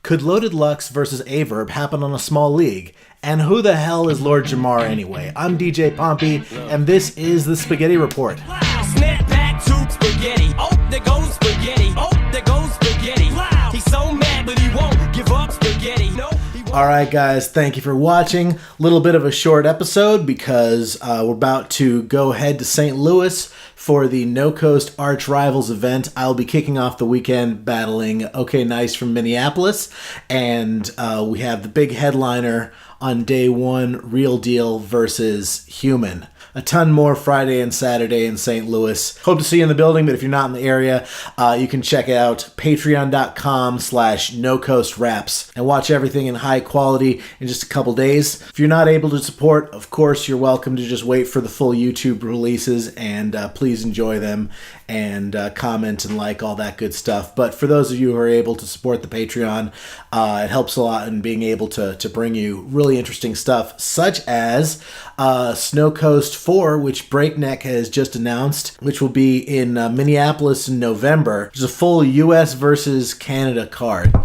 Could Loaded Lux versus Aye Verb happen on a small league? And who the hell is Lord Jamar anyway? I'm DJ Pompey, and this is the Spaghetti Report. Snap back to spaghetti. Oh, there goes spaghetti. Oh, there goes spaghetti. He's so mad, but he won't give up spaghetti. No. All right, guys, thank you for watching. A little bit of a short episode because we're about to go head to St. Louis for the No Coast Arch Rivals event. I'll be kicking off the weekend battling OK Nice from Minneapolis, and we have the big headliner on day one, Real Deal versus Human. A ton more Friday and Saturday in St. Louis. Hope to see you in the building, but if you're not in the area, you can check out patreon.com/NoCoastRaps and watch everything in high quality in just a couple days. If you're not able to support, of course, you're welcome to just wait for the full YouTube releases, and please enjoy them and comment and like all that good stuff. But for those of you who are able to support the Patreon, it helps a lot in being able to bring you really interesting stuff, such as Snow Coast 4, which Breakneck has just announced, which will be in Minneapolis in November. There's a full US versus Canada card.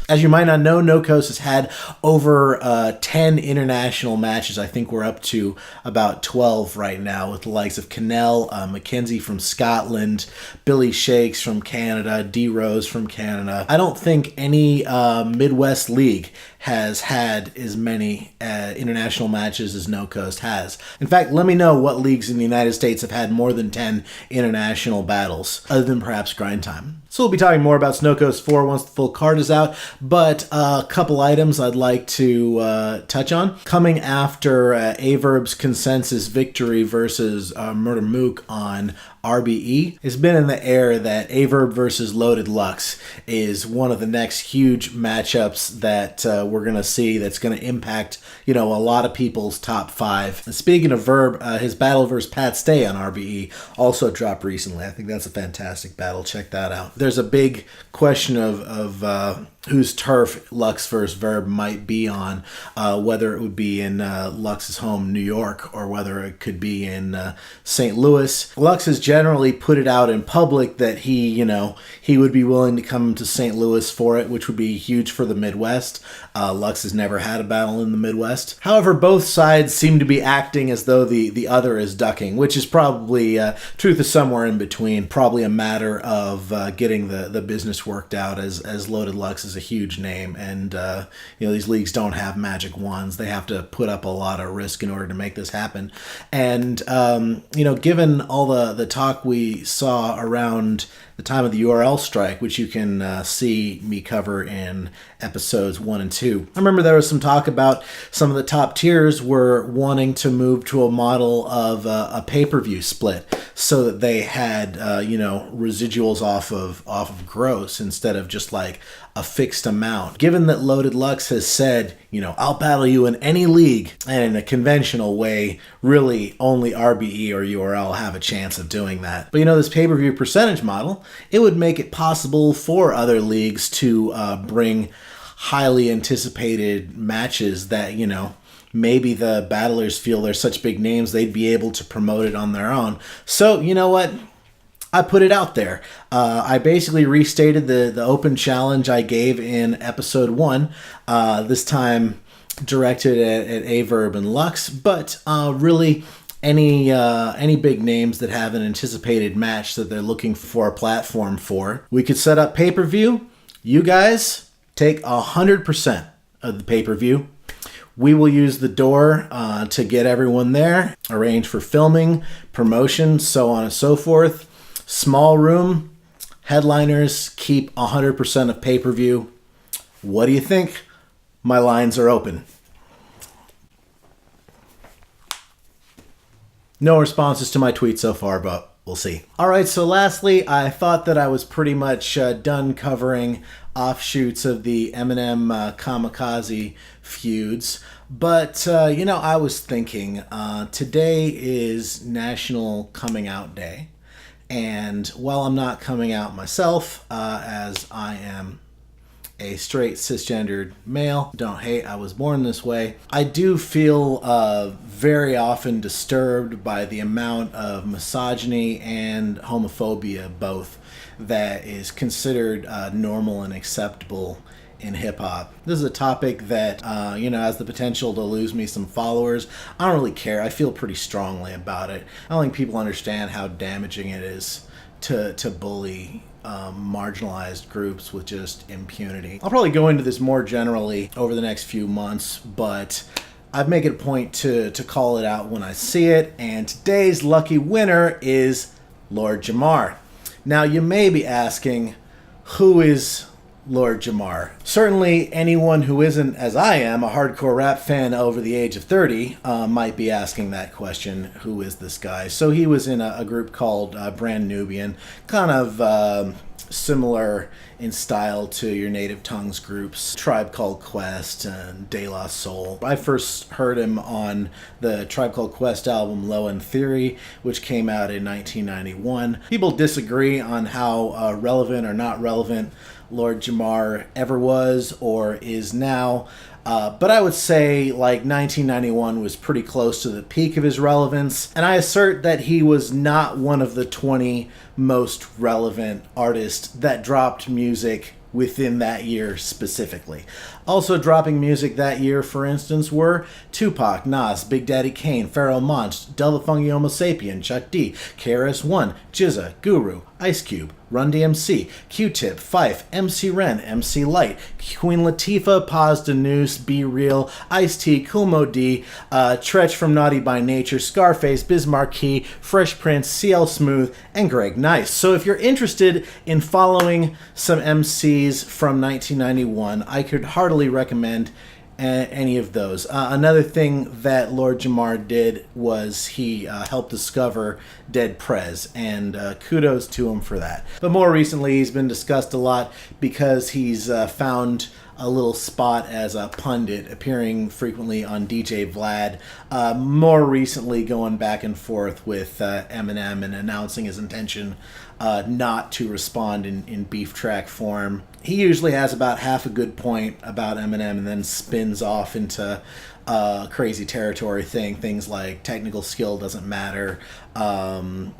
As you might not know, No Coast has had over 10 international matches. I think we're up to about 12 right now, with the likes of Cannell, Mackenzie from Scotland, Billy Shakes from Canada, D Rose from Canada. I don't think any Midwest league has had as many international matches as No Coast has. In fact, let me know what leagues in the United States have had more than 10 international battles, other than perhaps Grind Time. So we'll be talking more about Snow Coast 4 once the full card is out, but a couple items I'd like to touch on. Coming after Aye Verb's consensus victory versus Murder Mook on RBE, it's been in the air that Aye Verb versus Loaded Lux is one of the next huge matchups that we're going to see that's going to impact, a lot of people's top five. And speaking of Verb, his battle versus Pat Stay on RBE also dropped recently. I think that's a fantastic battle. Check that out. There's a big question of whose turf Lux versus Verb might be on, whether it would be in Lux's home, New York, or whether it could be in St. Louis. Lux has generally put it out in public that he would be willing to come to St. Louis for it, which would be huge for the Midwest. Lux has never had a battle in the Midwest. However, both sides seem to be acting as though the other is ducking, which is probably, truth is somewhere in between, probably a matter of getting the business worked out, as Loaded Lux is a huge name, and these leagues don't have magic wands. They have to put up a lot of risk in order to make this happen. And given all the talk we saw around the time of the URL strike, which you can see me cover in episodes 1 and 2. I remember there was some talk about some of the top tiers were wanting to move to a model of a pay-per-view split, so that they had residuals off of gross instead of just like a fixed amount. Given that Loaded Lux has said, I'll battle you in any league, and in a conventional way, really only RBE or URL have a chance of doing that. But this pay-per-view percentage model, it would make it possible for other leagues to bring highly anticipated matches that, maybe the battlers feel they're such big names they'd be able to promote it on their own. So, you know what? I put it out there. I basically restated the open challenge I gave in episode 1, this time directed at Aye Verb and Lux, but really any big names that have an anticipated match that they're looking for a platform for. We could set up pay-per-view. You guys take 100% of the pay-per-view. We will use the door to get everyone there, arrange for filming, promotion, so on and so forth. Small room, headliners, keep 100% of pay-per-view. What do you think? My lines are open. No responses to my tweet so far, but we'll see. All right, so lastly, I thought that I was pretty much done covering offshoots of the Eminem Kamikaze feuds. But, I was thinking, today is National Coming Out Day. And while I'm not coming out myself, as I am a straight cisgendered male, don't hate, I was born this way, I do feel very often disturbed by the amount of misogyny and homophobia both that is considered normal and acceptable in hip-hop. This is a topic that, has the potential to lose me some followers. I don't really care. I feel pretty strongly about it. I don't think people understand how damaging it is to bully marginalized groups with just impunity. I'll probably go into this more generally over the next few months, but I make it a point to call it out when I see it, and today's lucky winner is Lord Jamar. Now, you may be asking, who is Lord Jamar? Certainly anyone who isn't, as I am, a hardcore rap fan over the age of 30 might be asking that question, who is this guy? So he was in a group called Brand Nubian, kind of similar in style to your Native Tongues groups, Tribe Called Quest and De La Soul. I first heard him on the Tribe Called Quest album Low End Theory, which came out in 1991. People disagree on how relevant or not relevant Lord Jamar ever was or is now. But I would say like 1991 was pretty close to the peak of his relevance. And I assert that he was not one of the 20 most relevant artists that dropped music within that year specifically. Also dropping music that year, for instance, were Tupac, Nas, Big Daddy Kane, Pharoah Monch, Del the Funky Homo Sapien, Chuck D, KRS-One, Jizza, Guru, Ice Cube, Run DMC, Q-Tip, Phife, MC Ren, MC Light, Queen Latifah, Paz de Noose, Be Real, Ice-T, Kool Moe D, Tretch from Naughty by Nature, Scarface, Biz Markie, Fresh Prince, CL Smooth, and Greg Nice. So if you're interested in following some MCs from 1991, I could heartily recommend any of those. Another thing that Lord Jamar did was he helped discover Dead Prez, and kudos to him for that. But more recently, he's been discussed a lot because he's found a little spot as a pundit, appearing frequently on DJ Vlad, more recently going back and forth with Eminem and announcing his intention not to respond in beef track form. He usually has about half a good point about Eminem and then spins off into crazy territory things like technical skill doesn't matter,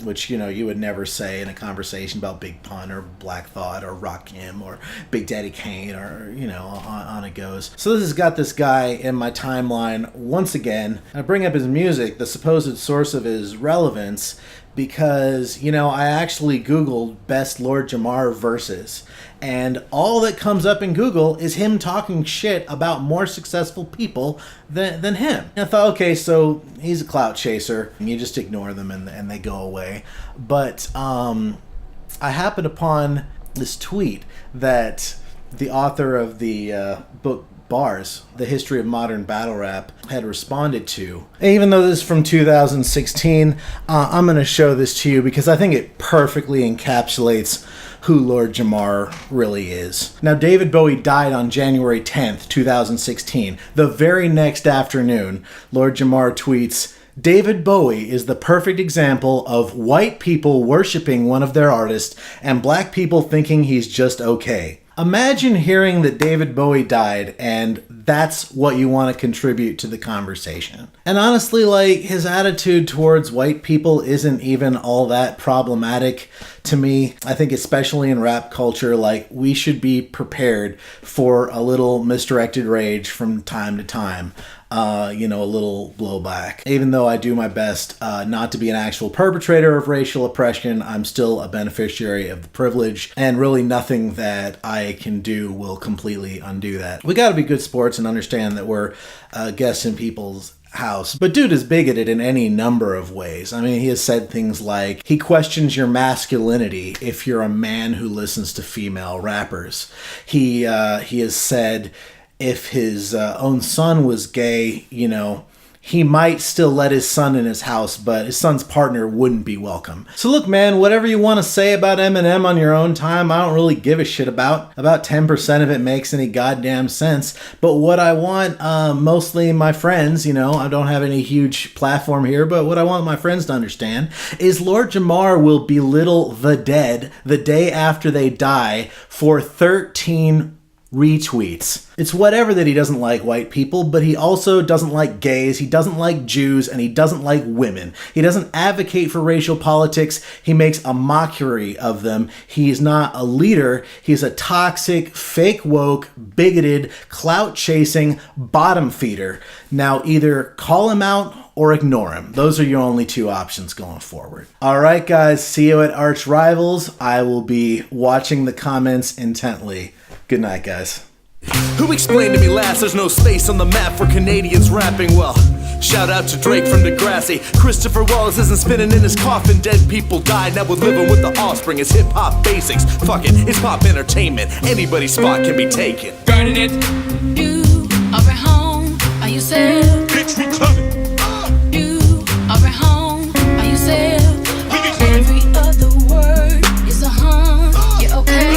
which you would never say in a conversation about Big Pun or Black Thought or Rakim or Big Daddy Kane, or on it goes. So this has got this guy in my timeline once again. I bring up his music, the supposed source of his relevance, because I actually Googled best Lord Jamar verses, and all that comes up in Google is him talking shit about more successful people than him. And I thought, okay, so he's a clout chaser, and you just ignore them and they go away. But I happened upon this tweet that the author of the book Bars, The History of Modern Battle Rap, had responded to. And even though this is from 2016, I'm going to show this to you because I think it perfectly encapsulates who Lord Jamar really is. Now, David Bowie died on January 10th, 2016. The very next afternoon, Lord Jamar tweets, "David Bowie is the perfect example of white people worshiping one of their artists and black people thinking he's just okay." Imagine hearing that David Bowie died and that's what you want to contribute to the conversation. And honestly, his attitude towards white people isn't even all that problematic to me. I think especially in rap culture, we should be prepared for a little misdirected rage from time to time. A little blowback. Even though I do my best not to be an actual perpetrator of racial oppression, I'm still a beneficiary of the privilege, and really nothing that I can do will completely undo that. We gotta be good sports and understand that we're guests in people's house. But dude is bigoted in any number of ways. I mean, he has said things like, he questions your masculinity if you're a man who listens to female rappers. He has said, if his own son was gay, he might still let his son in his house, but his son's partner wouldn't be welcome. So look, man, whatever you want to say about Eminem on your own time, I don't really give a shit about. About 10% of it makes any goddamn sense. But what I want, mostly my friends, I don't have any huge platform here, but what I want my friends to understand is Lord Jamar will belittle the dead the day after they die for 13 retweets. It's whatever that he doesn't like white people, but he also doesn't like gays, he doesn't like Jews, and he doesn't like women. He doesn't advocate for racial politics, he makes a mockery of them. He's not a leader, he's a toxic, fake woke, bigoted, clout-chasing bottom feeder. Now either call him out or ignore him. Those are your only two options going forward. All right, guys, see you at Arch Rivals. I will be watching the comments intently. Good night, guys. Who explained to me last there's no space on the map for Canadians rapping? Well, shout out to Drake from Degrassi. Christopher Wallace isn't spinning in his coffin. Dead people died, now we're living with the offspring. It's hip-hop basics, fuck it, it's pop entertainment. Anybody's spot can be taken. Burning it. You are at home, are you safe? Bitch, we coming. You are at home, are you safe? We can Every other word is a yeah, okay.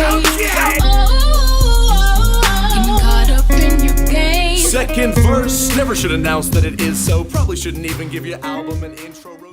Getting caught up in your game. Second verse, never should announce that it is so. Probably shouldn't even give your album an intro.